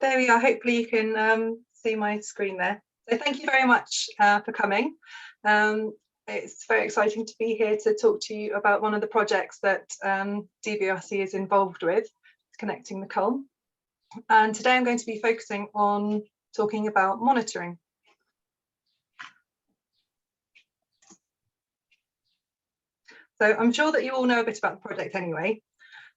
There we are. Hopefully you can see my screen there. So thank you very much for coming. It's very exciting to be here to talk to you about one of the projects that DBRC is involved with, connecting the Culm. And today I'm going to be focusing on talking about monitoring. So I'm sure that you all know a bit about the project anyway,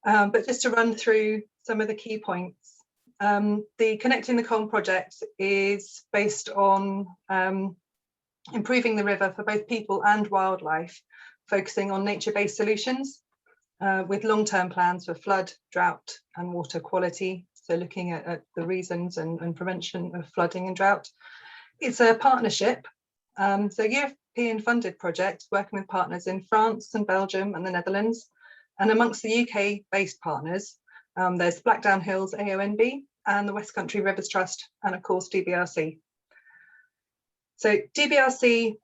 but just to run through some of the key points. The Connecting the Culm project is based on improving the river for both people and wildlife, focusing on nature-based solutions with long-term plans for flood, drought and water quality. So looking at the reasons and prevention of flooding and drought. It's a partnership, so European funded project working with partners in France and Belgium and the Netherlands. And amongst the UK based partners, there's Blackdown Hills AONB and the West Country Rivers Trust, and of course DBRC. So DBRC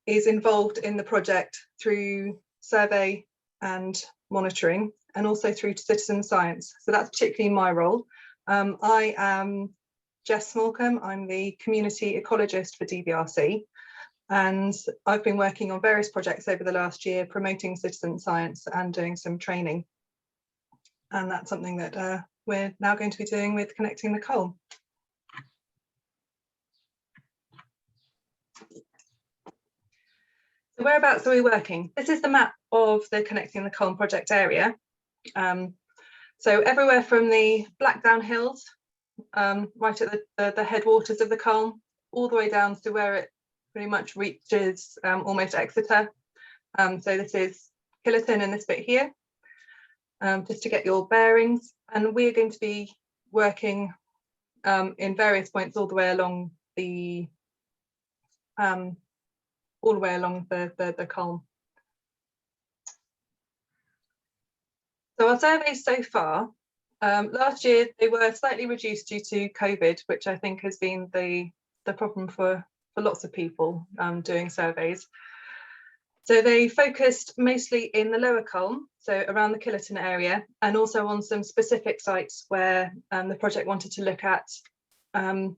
is involved in the project through survey and monitoring, and also through citizen science. So that's particularly my role. I am Jess Smallcombe. I'm the community ecologist for DBRC, and I've been working on various projects over the last year promoting citizen science and doing some training. And that's something that we're now going to be doing with Connecting the Culm. So whereabouts are we working? This is the map of the Connecting the Culm project area. So everywhere from the Blackdown Hills, right at the headwaters of the Culm, all the way down to where it pretty much reaches almost Exeter. So this is Killerton in this bit here, just to get your bearings. And we're going to be working in various points all the way along the Culm. So our surveys so far, last year they were slightly reduced due to COVID, which I think has been the problem for lots of people doing surveys. So they focused mostly in the lower Culm, so around the Killerton area, and also on some specific sites where the project wanted to look at kind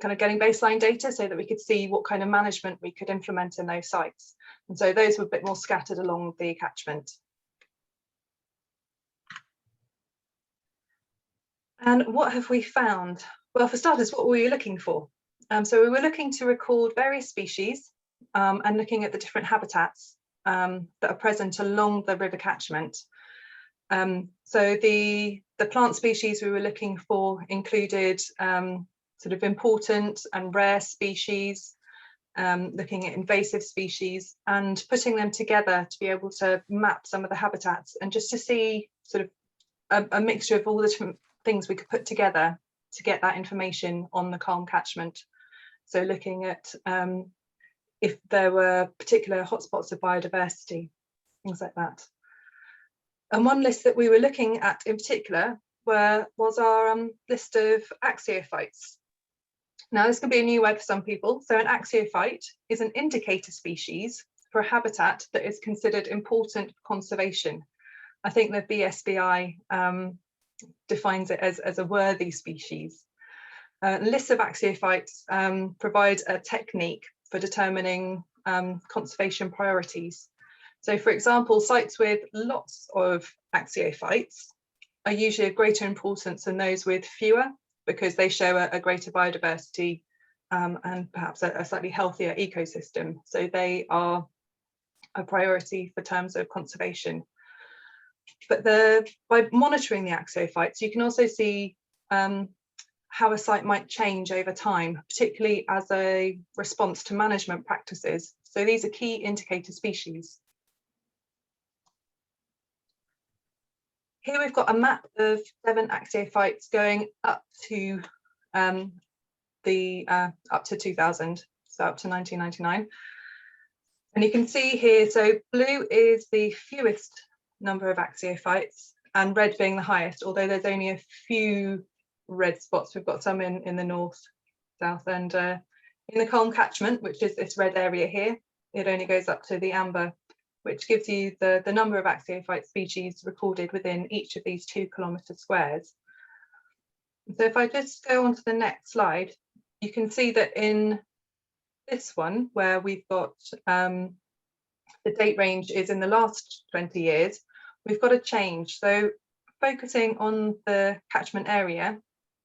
of getting baseline data so that we could see what kind of management we could implement in those sites. And so those were a bit more scattered along the catchment. And what have we found? Well, for starters, what were we looking for? So we were looking to record various species and looking at the different habitats that are present along the river catchment. So the plant species we were looking for included sort of important and rare species, looking at invasive species and putting them together to be able to map some of the habitats and just to see sort of a mixture of all the different things we could put together to get that information on the Culm catchment. So looking at if there were particular hotspots of biodiversity, things like that. And one list that we were looking at in particular was our list of axiophytes. Now this can be a new word for some people. So an axiophyte is an indicator species for a habitat that is considered important for conservation. I think the BSBI defines it as a worthy species. Lists of axiophytes provide a technique for determining conservation priorities. So for example, sites with lots of axiophytes are usually of greater importance than those with fewer, because they show a greater biodiversity and perhaps a slightly healthier ecosystem. So they are a priority for terms of conservation. But by monitoring the axiophytes, you can also see how a site might change over time, particularly as a response to management practices. So these are key indicator species. Here we've got a map of 7 axiophytes going up to 2000, so up to 1999. And you can see here, so blue is the fewest number of axiophytes and red being the highest, although there's only a few red spots. We've got some in the north, south, and in the Culm catchment, which is this red area here, it only goes up to the amber, which gives you the number of axiophyte species recorded within each of these 2 kilometre squares. So if I just go on to the next slide, you can see that in this one, where we've got the date range is in the last 20 years, we've got a change. So focusing on the catchment area,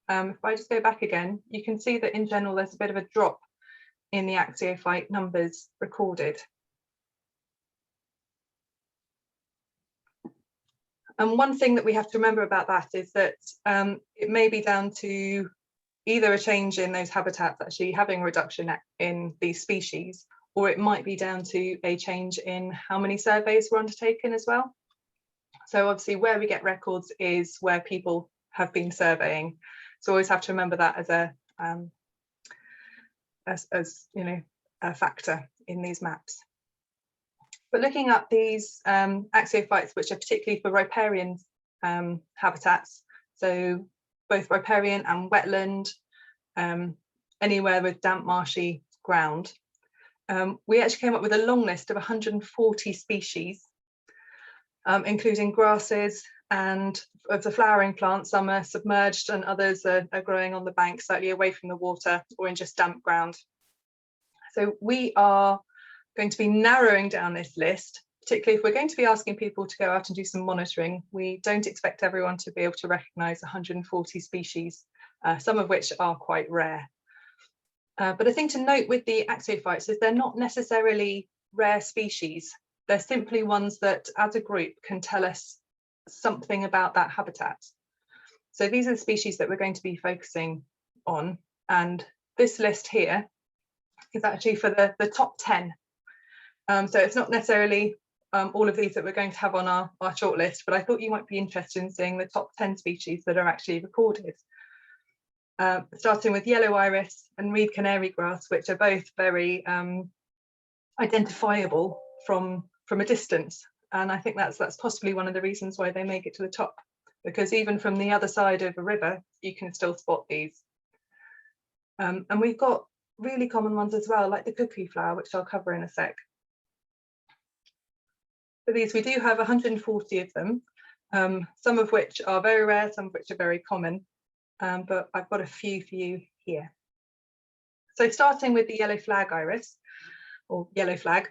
if I just go back again, you can see that in general there's a bit of a drop in the axiophyte numbers recorded. And one thing that we have to remember about that is that it may be down to either a change in those habitats actually having a reduction in these species, or it might be down to a change in how many surveys were undertaken as well. So obviously where we get records is where people have been surveying. So always have to remember that as a a factor in these maps. But looking at these axiophytes, which are particularly for riparian habitats, so both riparian and wetland, anywhere with damp marshy ground, we actually came up with a long list of 140 species, including grasses, and of the flowering plants, some are submerged and others are growing on the bank slightly away from the water or in just damp ground. So we are going to be narrowing down this list, particularly if we're going to be asking people to go out and do some monitoring. We don't expect everyone to be able to recognise 140 species, some of which are quite rare. But a thing to note with the axiophytes is they're not necessarily rare species. They're simply ones that as a group can tell us something about that habitat. So these are the species that we're going to be focusing on. And this list here is actually for the top 10. So it's not necessarily all of these that we're going to have on our shortlist, but I thought you might be interested in seeing the top 10 species that are actually recorded. Starting with yellow iris and reed canary grass, which are both very identifiable from a distance. And I think that's possibly one of the reasons why they make it to the top, because even from the other side of a river, you can still spot these. And we've got really common ones as well, like the cuckoo flower, which I'll cover in a sec. For these, we do have 140 of them, some of which are very rare, some of which are very common, but I've got a few for you here. So starting with the yellow flag iris, or yellow flag,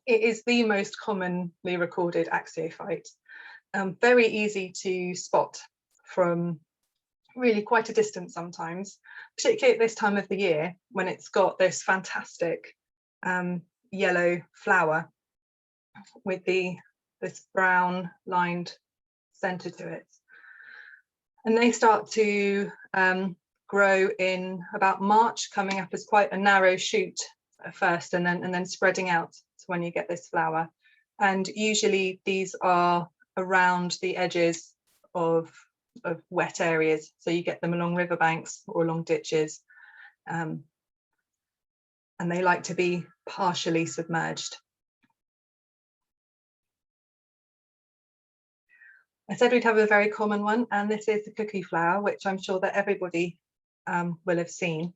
it is the most commonly recorded axiophyte. Very easy to spot from really quite a distance sometimes, particularly at this time of the year when it's got this fantastic yellow flower with this brown lined centre to it. And they start to grow in about March, coming up as quite a narrow shoot at first and then spreading out to when you get this flower. And usually these are around the edges of wet areas, so you get them along riverbanks or along ditches, and they like to be partially submerged. I said we'd have a very common one, and this is the cuckoo flower, which I'm sure that everybody will have seen.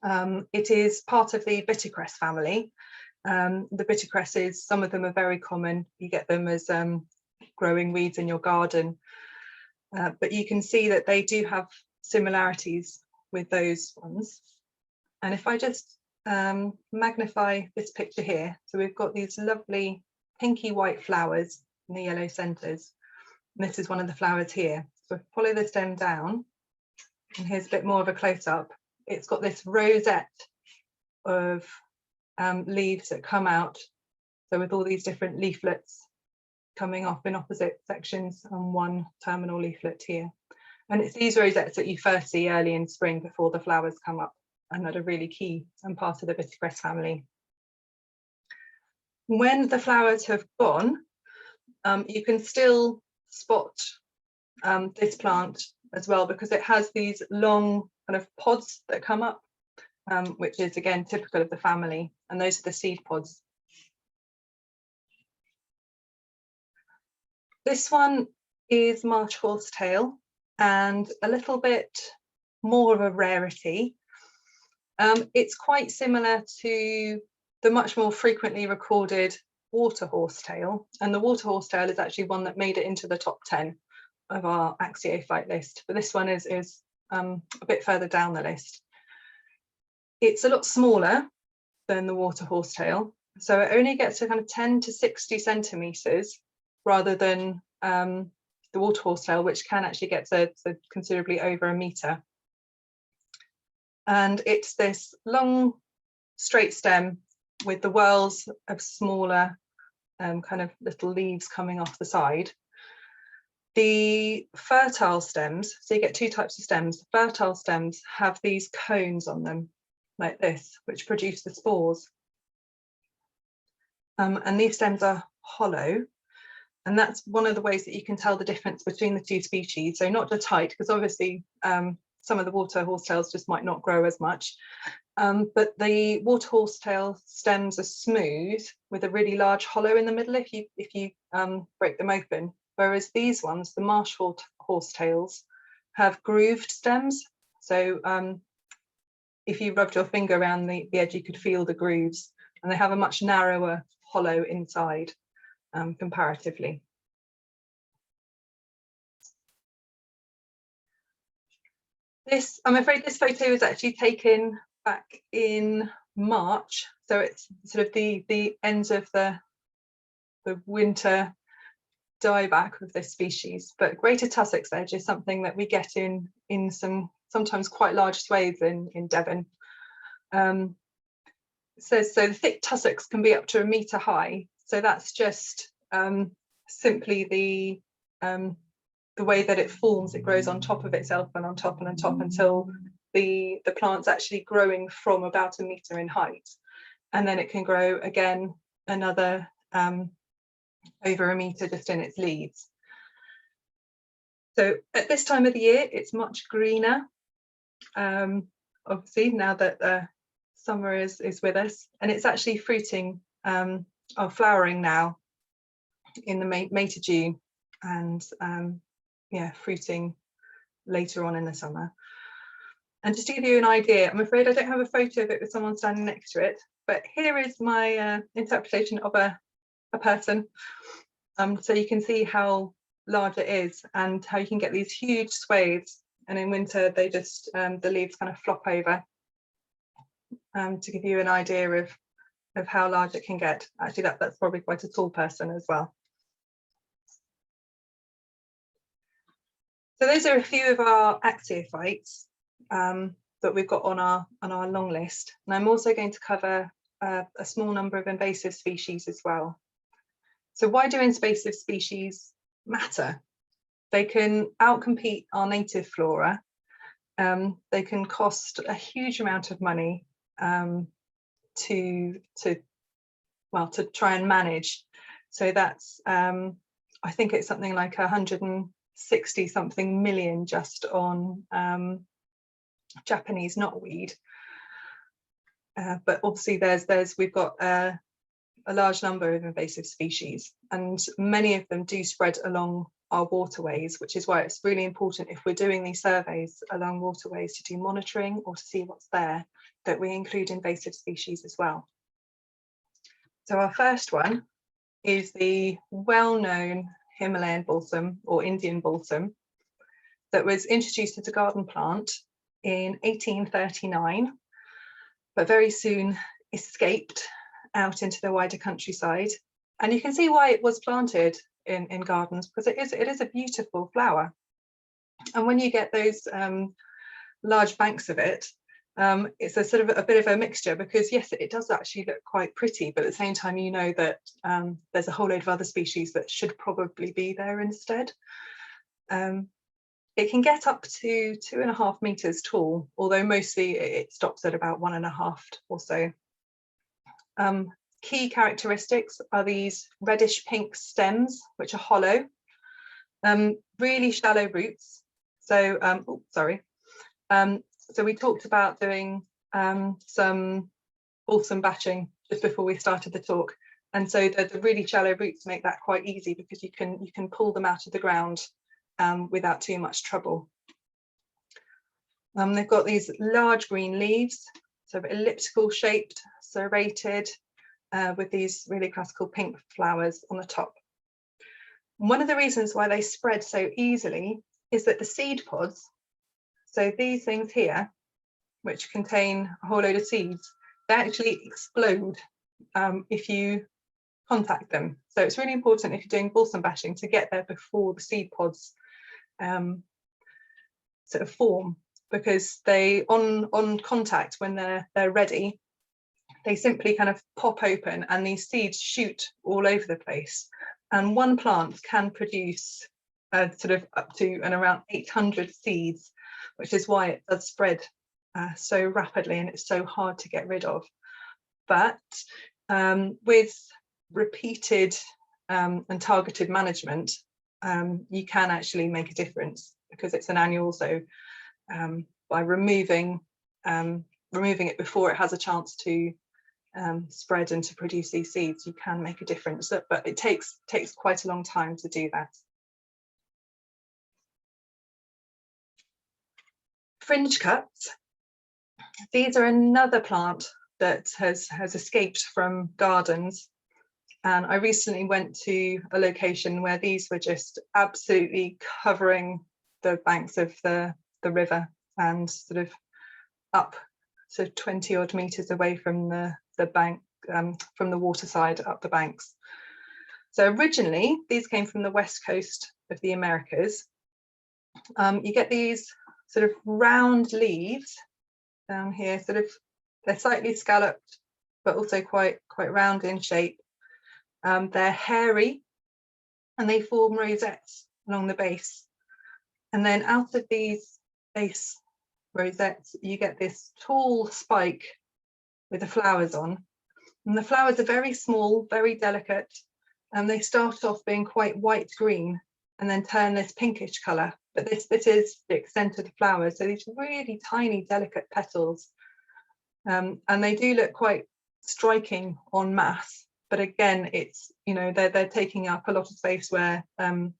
It is part of the bittercress family. The bittercresses, some of them are very common. You get them as growing weeds in your garden, but you can see that they do have similarities with those ones. And if I just magnify this picture here, so we've got these lovely pinky white flowers in the yellow centres. And this is one of the flowers here. So if I follow the stem down, and here's a bit more of a close-up, it's got this rosette of leaves that come out, so with all these different leaflets coming off in opposite sections and one terminal leaflet here. And it's these rosettes that you first see early in spring before the flowers come up, and that are really key and part of the bittercress family. When the flowers have gone, you can still spot this plant as well, because it has these long kind of pods that come up, which is again typical of the family, and those are the seed pods. This one is Marsh horsetail, and a little bit more of a rarity. It's quite similar to the much more frequently recorded water horsetail, and the water horsetail is actually one that made it into the top 10. our axiophyte list, but this one is a bit further down the list. It's a lot smaller than the water horsetail, so it only gets to kind of 10 to 60 centimeters rather than the water horsetail, which can actually get to considerably over a meter. And it's this long straight stem with the whorls of smaller kind of little leaves coming off the side. The fertile stems, so you get two types of stems. The fertile stems have these cones on them like this, which produce the spores. And these stems are hollow. And that's one of the ways that you can tell the difference between the two species. So not just height, because obviously some of the water horsetails just might not grow as much. But the water horsetail stems are smooth with a really large hollow in the middle if you break them open. Whereas these ones, the marsh horsetails, have grooved stems. So if you rubbed your finger around the edge, you could feel the grooves, and they have a much narrower hollow inside comparatively. This, I'm afraid this photo was actually taken back in March, so it's sort of the ends of the winter dieback of this species. But greater tussock sedge is something that we get in some sometimes quite large swathes in Devon. It says so the thick tussocks can be up to 1 meter high. So that's just simply the way that it forms. It grows on top of itself and on top and on top until the plant's actually growing from about 1 meter in height, and then it can grow again another over 1 meter just in its leaves. So at this time of the year, it's much greener. Obviously, now that summer is with us, and it's actually fruiting or flowering now in the May to June, and yeah, fruiting later on in the summer. And just to give you an idea, I'm afraid I don't have a photo of it with someone standing next to it, but here is my interpretation of a person. So you can see how large it is and how you can get these huge swathes, and in winter they just the leaves kind of flop over, to give you an idea of how large it can get. Actually that's probably quite a tall person as well. So those are a few of our axiophytes that we've got on our long list, and I'm also going to cover a small number of invasive species as well. So why do invasive species matter? They can outcompete our native flora. They can cost a huge amount of money to try and manage. So that's I think it's something like 160 something million just on Japanese knotweed. But obviously we've got a large number of invasive species, and many of them do spread along our waterways, which is why it's really important, if we're doing these surveys along waterways, to do monitoring or to see what's there, that we include invasive species as well. So our first one is the well-known Himalayan balsam or Indian balsam that was introduced as a garden plant in 1839, but very soon escaped out into the wider countryside. And you can see why it was planted in gardens, because it is a beautiful flower. And when you get those large banks of it, it's a sort of a bit of a mixture, because yes, it does actually look quite pretty, but at the same time you know that there's a whole load of other species that should probably be there instead. It can get up to 2.5 meters tall, although mostly it stops at about 1.5 or so. Key characteristics are these reddish pink stems, which are hollow, really shallow roots. So, so we talked about doing some balsam batching just before we started the talk, and so the really shallow roots make that quite easy, because you can pull them out of the ground without too much trouble. They've got these large green leaves, sort of elliptical shaped, serrated, with these really classical pink flowers on the top. One of the reasons why they spread so easily is that the seed pods, so these things here, which contain a whole load of seeds, they actually explode if you contact them. So it's really important if you're doing balsam bashing to get there before the seed pods sort of form, because they on contact, when they're ready, they simply kind of pop open and these seeds shoot all over the place. And one plant can produce sort of up to and around 800 seeds, which is why it does spread so rapidly and it's so hard to get rid of. But with repeated and targeted management, you can actually make a difference, because it's an annual. So by removing it before it has a chance to spread and to produce these seeds, you can make a difference. But it takes quite a long time to do that. Fringecups. These are another plant that has escaped from gardens. And I recently went to a location where these were just absolutely covering the banks of the river, and sort of up so 20 odd meters away from the bank, from the water side up the banks. So originally these came from the west coast of the Americas. You get these sort of round leaves down here, sort of, they're slightly scalloped but also quite round in shape. They're hairy and they form rosettes along the base, and then out of these base rosettes you get this tall spike with the flowers on, and the flowers are very small, very delicate, and they start off being quite white green and then turn this pinkish colour. But this is the extent of the flowers, so these really tiny delicate petals, and they do look quite striking en masse. But again, it's, you know, they're taking up a lot of space where some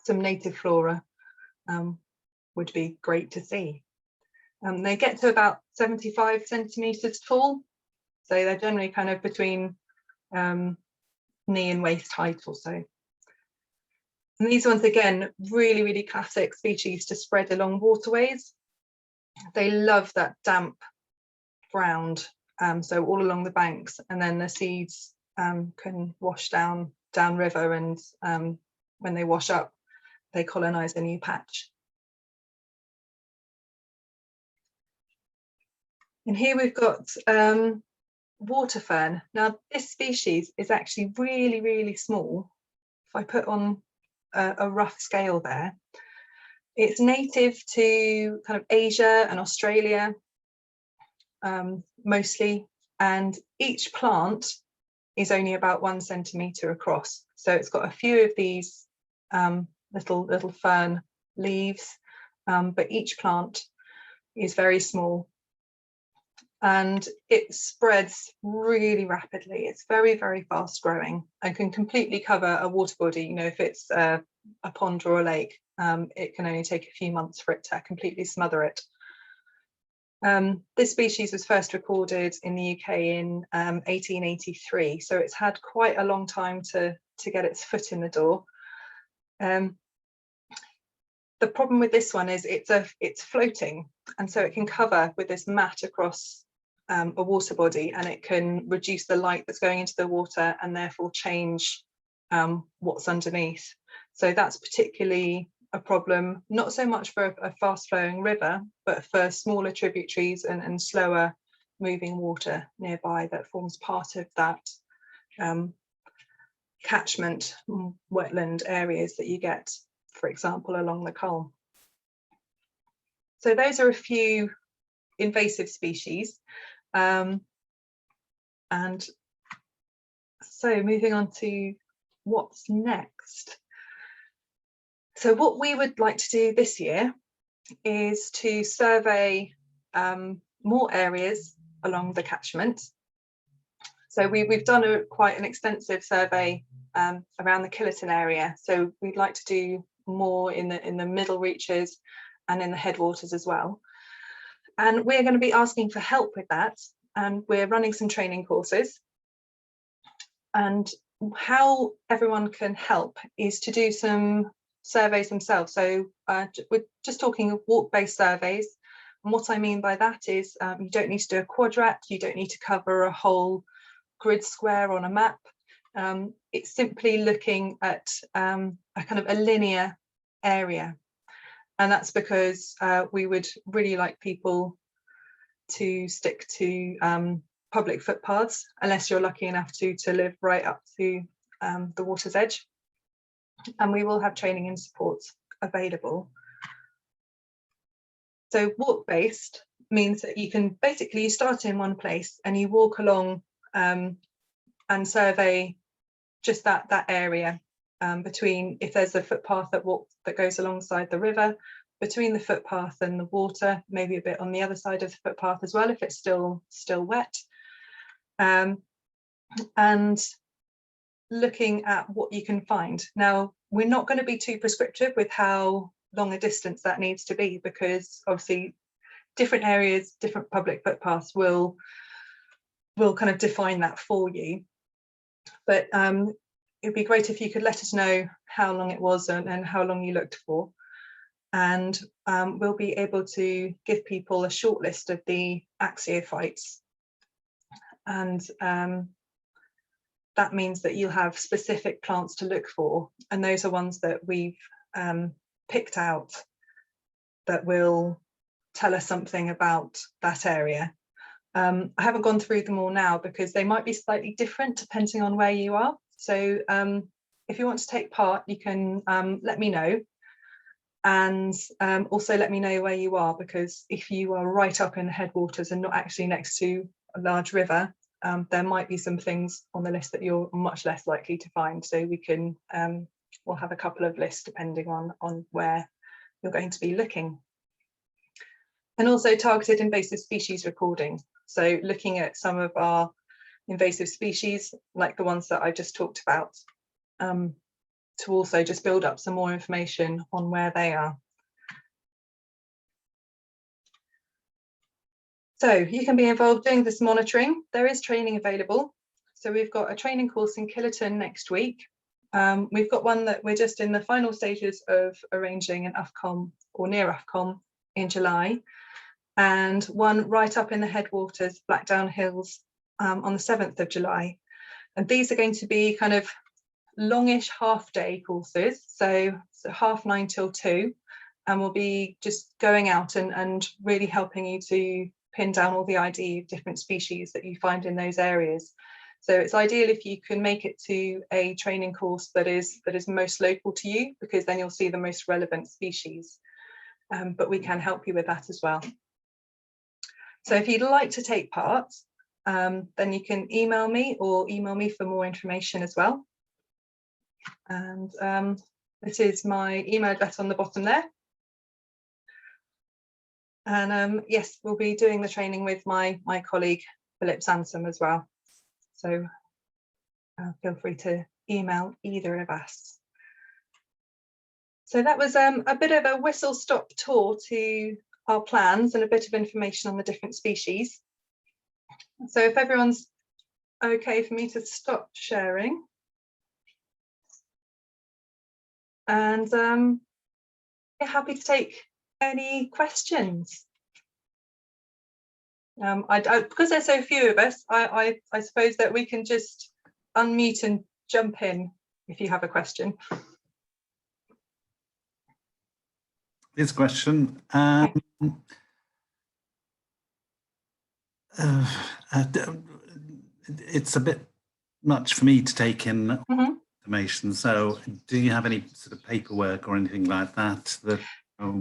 native flora would be great to see. They get to about 75 centimetres tall, so they're generally kind of between knee and waist height or so. And these ones, again, really classic species to spread along waterways. They love that damp ground, so all along the banks, and then the seeds can wash down river, and when they wash up, they colonize a new patch. And here we've got water fern. Now this species is actually really small. If I put on a rough scale there, it's native to kind of Asia and Australia mostly, and each plant is only about 1 centimetre across. So it's got a few of these little fern leaves, but each plant is very small, and it spreads really rapidly. It's very fast growing and can completely cover a water body. You know, if it's a pond or a lake, it can only take a few months for it to completely smother it. This species was first recorded in the UK in 1883, so it's had quite a long time to get its foot in the door. The problem with this one is it's floating, and so it can cover with this mat across a water body, and it can reduce the light that's going into the water and therefore change what's underneath. So that's particularly a problem, not so much for a fast flowing river, but for smaller tributaries and slower moving water nearby that forms part of that catchment wetland areas that you get, for example, along the Culm. So those are a few invasive species. And so moving on to what's next. So what we would like to do this year is to survey more areas along the catchment. So we've done quite an extensive survey around the Killerton area. So we'd like to do more in the middle reaches and in the headwaters as well. And we're going to be asking for help with that. And we're running some training courses. And how everyone can help is to do some surveys themselves. So we're just talking walk-based surveys. And what I mean by that is you don't need to do a quadrat, you don't need to cover a whole grid square on a map. It's simply looking at a kind of a linear area. And that's because we would really like people to stick to public footpaths, unless you're lucky enough to live right up to the water's edge. And we will have training and support available. So walk-based means that you can basically, you start in one place and you walk along and survey just that area between, if there's a footpath that goes alongside the river, between the footpath and the water, maybe a bit on the other side of the footpath as well if it's still wet, and looking at what you can find. Now, we're not going to be too prescriptive with how long a distance that needs to be, because obviously different areas, different public footpaths will kind of define that for you. But it'd be great if you could let us know how long it was and how long you looked for. And we'll be able to give people a short list of the axiophytes. And that means that you'll have specific plants to look for. And those are ones that we've picked out that will tell us something about that area. I haven't gone through them all now because they might be slightly different depending on where you are. So if you want to take part, you can let me know. And also let me know where you are, because if you are right up in the headwaters and not actually next to a large river, there might be some things on the list that you're much less likely to find. So we can, we'll have a couple of lists depending on where you're going to be looking. And also targeted invasive species recording. So looking at some of our invasive species, like the ones that I just talked about, to also just build up some more information on where they are. So you can be involved doing this monitoring. There is training available. So we've got a training course in Killerton next week. We've got one that we're just in the final stages of arranging in Ufcombe or near Ufcombe in July, and one right up in the headwaters, Blackdown Hills, on the 7th of July. And these are going to be kind of longish half-day courses, so 9:30 till 2, and we'll be just going out and really helping you to pin down all the ID of different species that you find in those areas. So it's ideal if you can make it to a training course that is most local to you, because then you'll see the most relevant species. But we can help you with that as well. So if you'd like to take part, then you can email me for more information as well. And this is my email address on the bottom there. And yes, we'll be doing the training with my colleague Philip Sansom as well. So feel free to email either of us. So that was a bit of a whistle-stop tour to our plans and a bit of information on the different species. So if everyone's okay for me to stop sharing. And yeah, happy to take any questions. Because there's so few of us, I suppose that we can just unmute and jump in if you have a question. Here's a question. It's a bit much for me to take in information. So do you have any sort of paperwork or anything like that?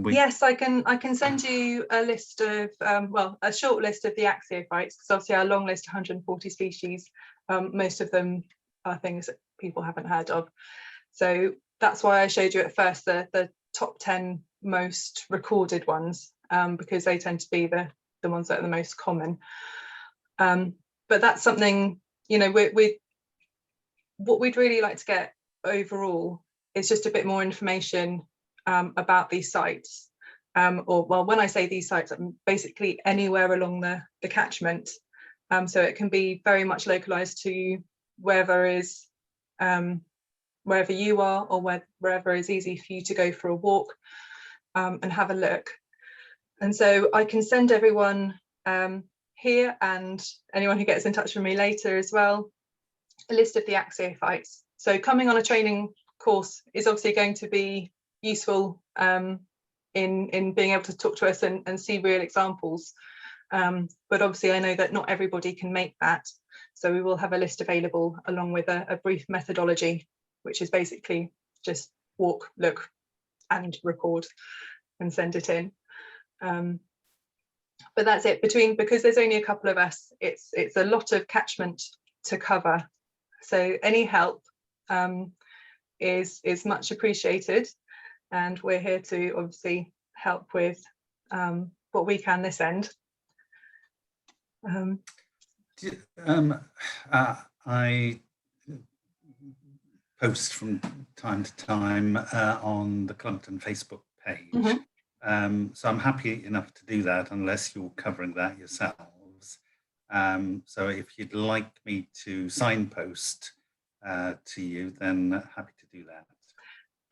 Yes, I can send you a list of, well, a short list of the axiophytes, because obviously our long list, 140 species, most of them are things that people haven't heard of. So that's why I showed you at first the top 10 most recorded ones, because they tend to be the ones that are the most common. But that's something, you know, what we'd really like to get overall is just a bit more information about these sites, or well, when I say these sites, I'm basically anywhere along the catchment. So it can be very much localized to where there is wherever you are, or wherever is easy for you to go for a walk, and have a look. And so I can send everyone here, and anyone who gets in touch with me later as well, a list of the axiophytes. So coming on a training course is obviously going to be useful in being able to talk to us and see real examples. But obviously I know that not everybody can make that. So we will have a list available along with a brief methodology, which is basically just walk, look, and record and send it in. But that's it. Because there's only a couple of us, it's a lot of catchment to cover. So any help is much appreciated, and we're here to obviously help with what we can this end. I post from time to time on the Clumpton Facebook page. Mm-hmm. So I'm happy enough to do that, unless you're covering that yourselves. So if you'd like me to signpost to you, then happy to do that.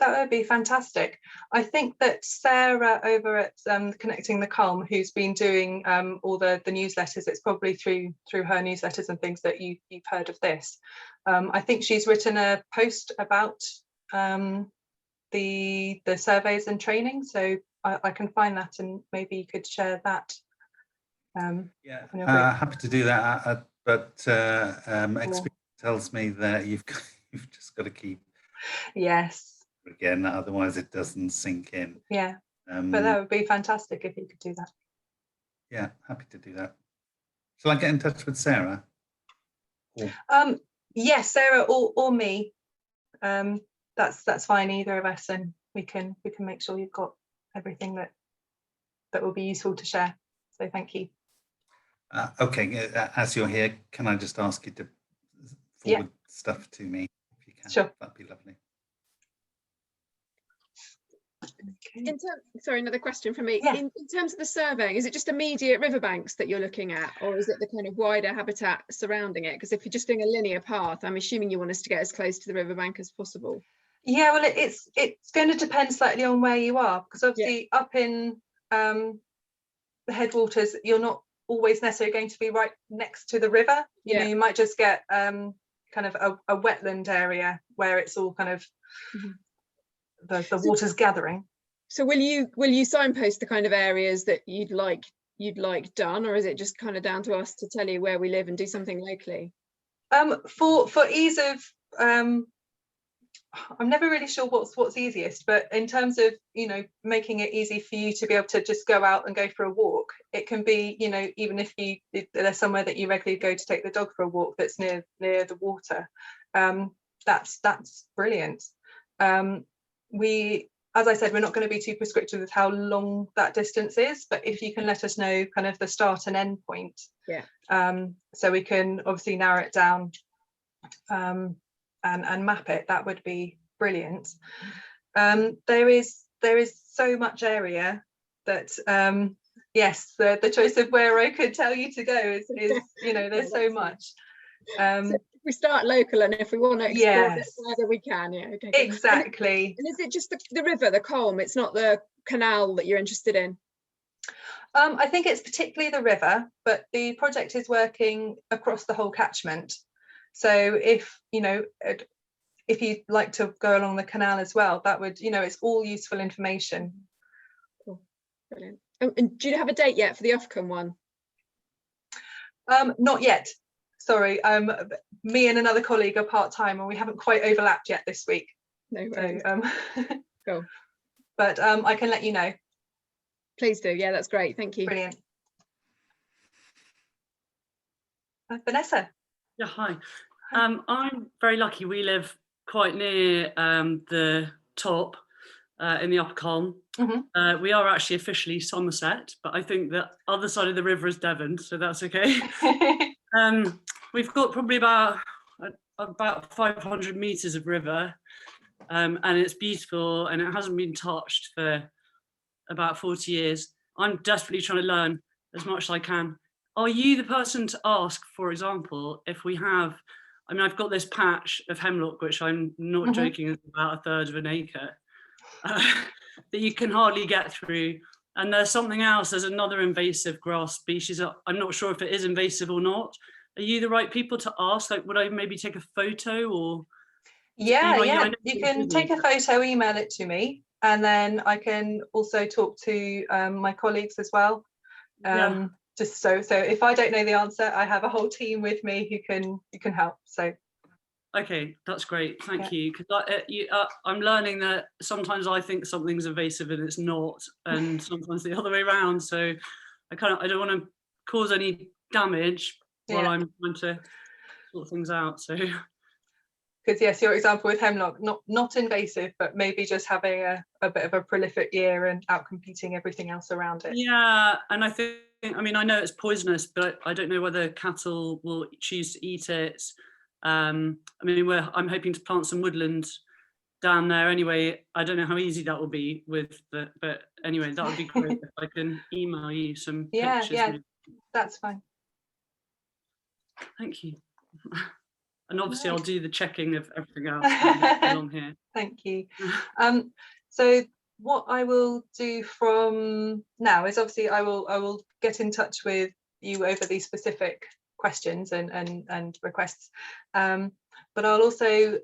That would be fantastic. I think that Sarah over at Connecting the Culm, who's been doing all the newsletters, it's probably through her newsletters and things that you've heard of this. I think she's written a post about the surveys and training, so I can find that, and maybe you could share that. Happy to do that, but experience tells me that you've just got to keep. Yes. Again, otherwise it doesn't sink in. Yeah, but that would be fantastic if you could do that. Yeah, happy to do that. Shall I get in touch with Sarah? Yes, Sarah or me. That's fine, either of us, and we can make sure you've got everything that will be useful to share. So thank you. Okay, as you're here, can I just ask you to forward stuff to me if you can? Sure. That'd be lovely. Okay. Sorry, another question from me. Yeah. In terms of the surveying, is it just immediate riverbanks that you're looking at, or is it the kind of wider habitat surrounding it? Because if you're just doing a linear path, I'm assuming you want us to get as close to the riverbank as possible. Yeah, well, it's going to depend slightly on where you are, because obviously up in the headwaters, you're not always necessarily going to be right next to the river. You know, you might just get kind of a wetland area where it's all kind of the water's gathering. So will you signpost the kind of areas that you'd like done, or is it just kind of down to us to tell you where we live and do something locally? For ease of I'm never really sure what's easiest, but in terms of, you know, making it easy for you to be able to just go out and go for a walk, it can be, you know, even if there's somewhere that you regularly go to take the dog for a walk that's near the water, that's brilliant. As I said, we're not going to be too prescriptive with how long that distance is, but if you can let us know kind of the start and end point, so we can obviously narrow it down and map it, that would be brilliant. There is so much area that yes, the choice of where I could tell you to go is you know, there's so much. So we start local, and if we want to explore it wherever we can, okay. Exactly. And is it just the river, the Culm? It's not the canal that you're interested in? I think it's particularly the river, but the project is working across the whole catchment. So if, you know, if you'd like to go along the canal as well, that would, you know, it's all useful information. Cool. Brilliant. And do you have a date yet for the Ofcom one? Not yet. Sorry, me and another colleague are part-time, and we haven't quite overlapped yet this week. No worries. So, cool. But I can let you know. Please do. Yeah, that's great. Thank you. Brilliant. Vanessa. Yeah, hi. I'm very lucky. We live quite near the top in the Upper Culm. Mm-hmm. We are actually officially Somerset, but I think the other side of the river is Devon, so that's okay. We've got probably about 500 meters of river, and it's beautiful, and it hasn't been touched for about 40 years. I'm desperately trying to learn as much as I can. Are you the person to ask, for example, if we have I mean, I've got this patch of hemlock, which I'm not joking, is about 1/3 of an acre, that you can hardly get through. And there's something else, there's another invasive grass species. I'm not sure if it is invasive or not. Are you the right people to ask? Like, would I maybe take a photo or? Yeah, you can take a photo, email it to me, and then I can also talk to my colleagues as well. Just so if I don't know the answer, I have a whole team with me who can help. So okay, that's great, thank you. Because I'm learning that sometimes I think something's invasive and it's not, and sometimes the other way around. So I don't want to cause any damage while I'm trying to sort things out. So because yes, your example with hemlock, not invasive, but maybe just having a bit of a prolific year and out competing everything else around it. Yeah, and I mean, I know it's poisonous, but I don't know whether cattle will choose to eat it. I mean, I'm hoping to plant some woodland down there anyway. I don't know how easy that will be but anyway, that would be great if I can email you some pictures. Yeah, that's fine. Thank you. And obviously I'll do the checking of everything else along here. Thank you. So what I will do from now is obviously I will get in touch with you over these specific questions and requests, but I'll also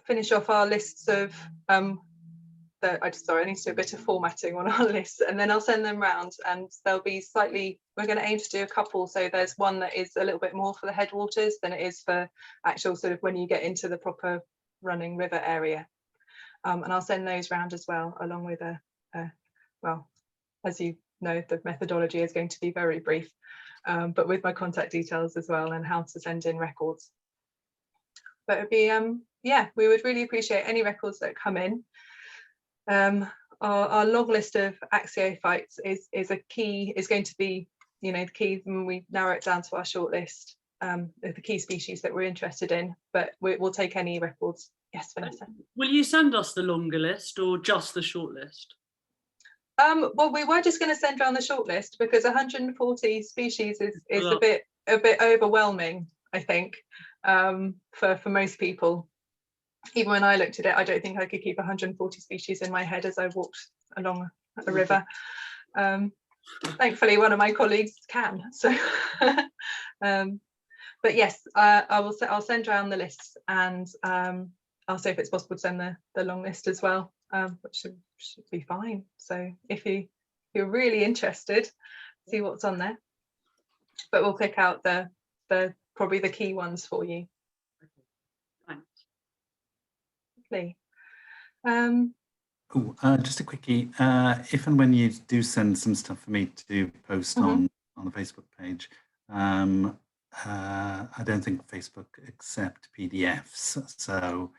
finish off our lists of I need to do a bit of formatting on our lists, and then I'll send them round, and they'll be we're going to aim to do a couple. So there's one that is a little bit more for the headwaters than it is for actual sort of when you get into the proper running river area. And I'll send those round as well, along with well, as you know, the methodology is going to be very brief, but with my contact details as well and how to send in records. But it'd be, yeah, we would really appreciate any records that come in. Our long list of axiophytes is going to be, you know, the key when we narrow it down to our short list, the key species that we're interested in, but we'll take any records. Yes, Vanessa. Will you send us the longer list or just the short list? Well, we were just going to send around the short list because 140 species is a bit overwhelming, I think, for most people. Even when I looked at it, I don't think I could keep 140 species in my head as I walked along a river. Thankfully, one of my colleagues can. So, but yes, I'll send around the lists, and I'll see if it's possible to send the long list as well, which should be fine. So if you're really interested, see what's on there. But we'll pick out the probably the key ones for you. Lovely. Just a quickie. If and when you do send some stuff for me to post on the Facebook page, I don't think Facebook accept PDFs. So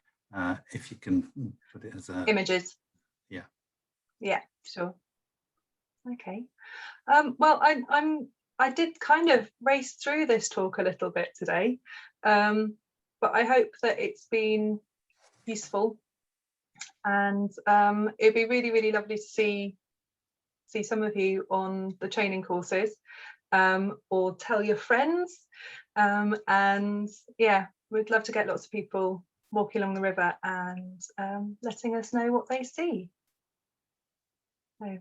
if you can put it as images. Yeah, sure. Okay. Well, I did kind of race through this talk a little bit today, but I hope that it's been useful, and it'd be really, really lovely to see some of you on the training courses, or tell your friends, and yeah, we'd love to get lots of people walking along the river and letting us know what they see. So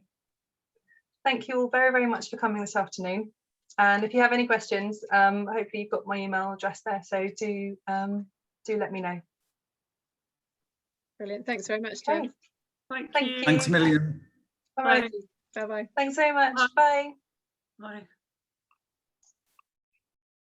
thank you all very, very much for coming this afternoon, and if you have any questions, hopefully you've got my email address there, so do let me know. Brilliant. Thanks very much, Jen. Thank you. Thanks a million. All right. Bye-bye. Thanks very much. Bye. Bye. Bye.